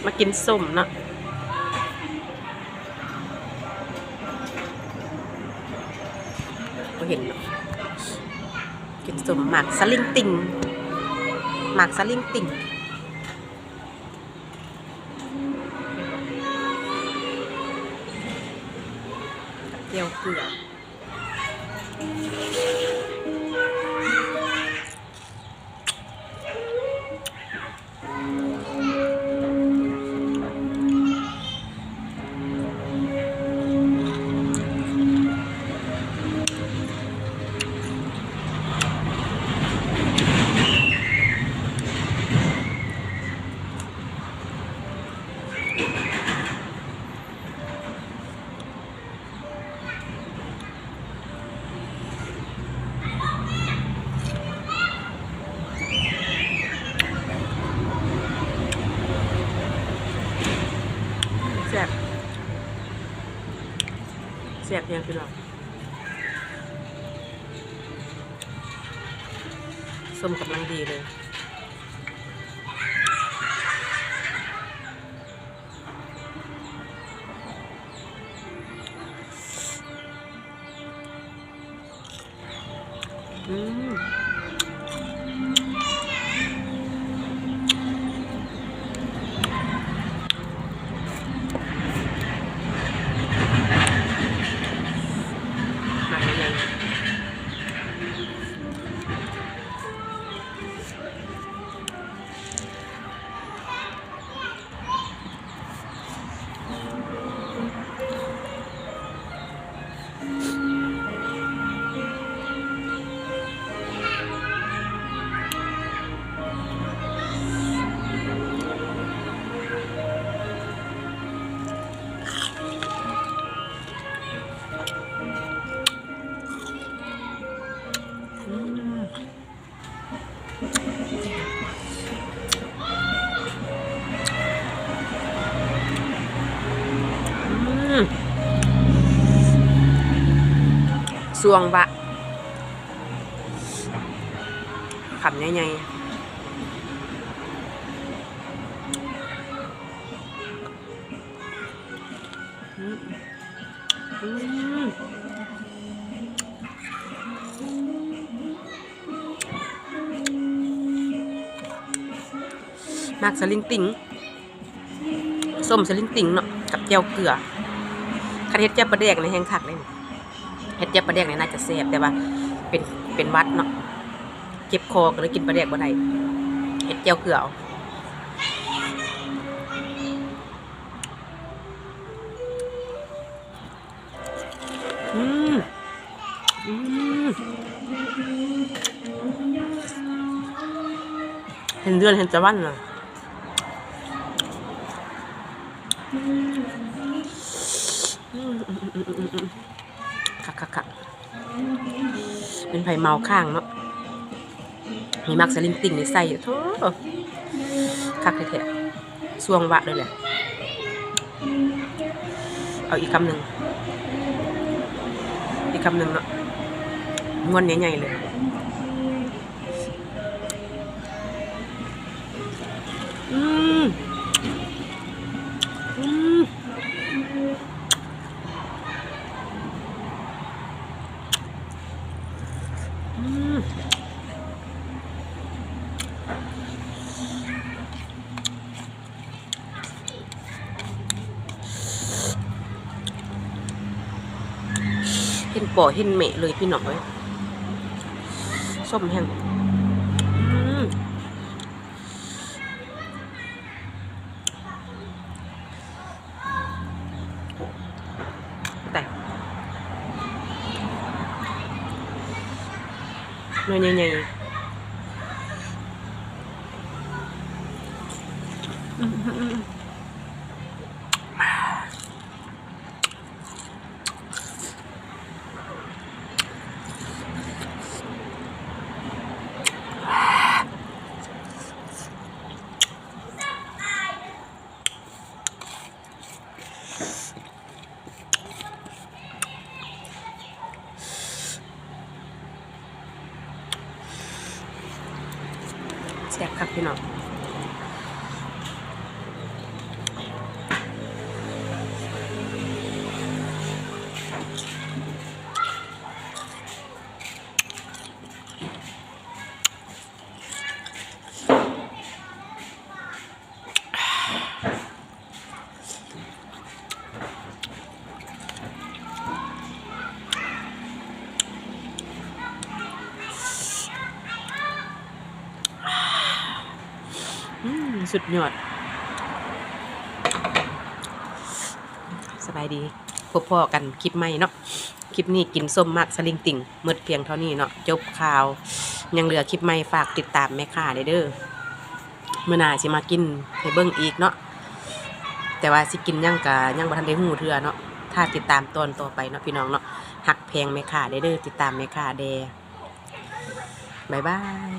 มากินส้มเนาะเห็นเนาะกินส้มหมากสลิงติ่งหมากสลิงติ่งเจียวเกลือแซ่บแซ่บยังพี่น้องส้มกำลังดีเลยสวงบะขำใหญ่มากสลิงติ่งส้มสลิงติ่งเนาะกับเจียวเกลือคันเฮ็ดเจียวปลาแดกในแห้งคักเลยเฮ็ดเจียวปลาแดกเนี่ยน่าจะแซ่บแต่ว่าเป็นวัดเนาะเจ็บคอก็เลยกินปลาแดกบ่ได้เฮ็ดเจียวเกลือเห็นเดือนเห็นตะวันน่ะคักเป็นไผ่เมาข้างเนาะมีมักสลิงติ่งในใส่โธ่คักแท้ๆสวงวะเลยแหละเอาอีกคำหนึ่งเนาะงวนใหญ่ๆเลยเห็นป่อเห็นเมะเลยพี่น้องเลยส้มแห้งแต่หน่อยใหญ่แซ่บครับพี่น้อง สุดยอดสบายดีพบพ่อกันคลิปใหม่เนาะคลิปนี้กินส้มมากสลิงติ่งหมดเพียงเท่านี้เนาะจบข่าวยังเหลือคลิปใหม่ฝากติดตามแม่ค้าเด้อเมื่อหน้าสิมากินให้เบิ่งอีกเนาะแต่ว่าสิกินยังบ่ทันได้ฮู้เทื่อเนาะถ้าติดตามตอนต่อไปเนาะพี่น้องเนาะหักแพงแม่ค้าเด้อติดตามแม่ค้าเด้บ๊ายบาย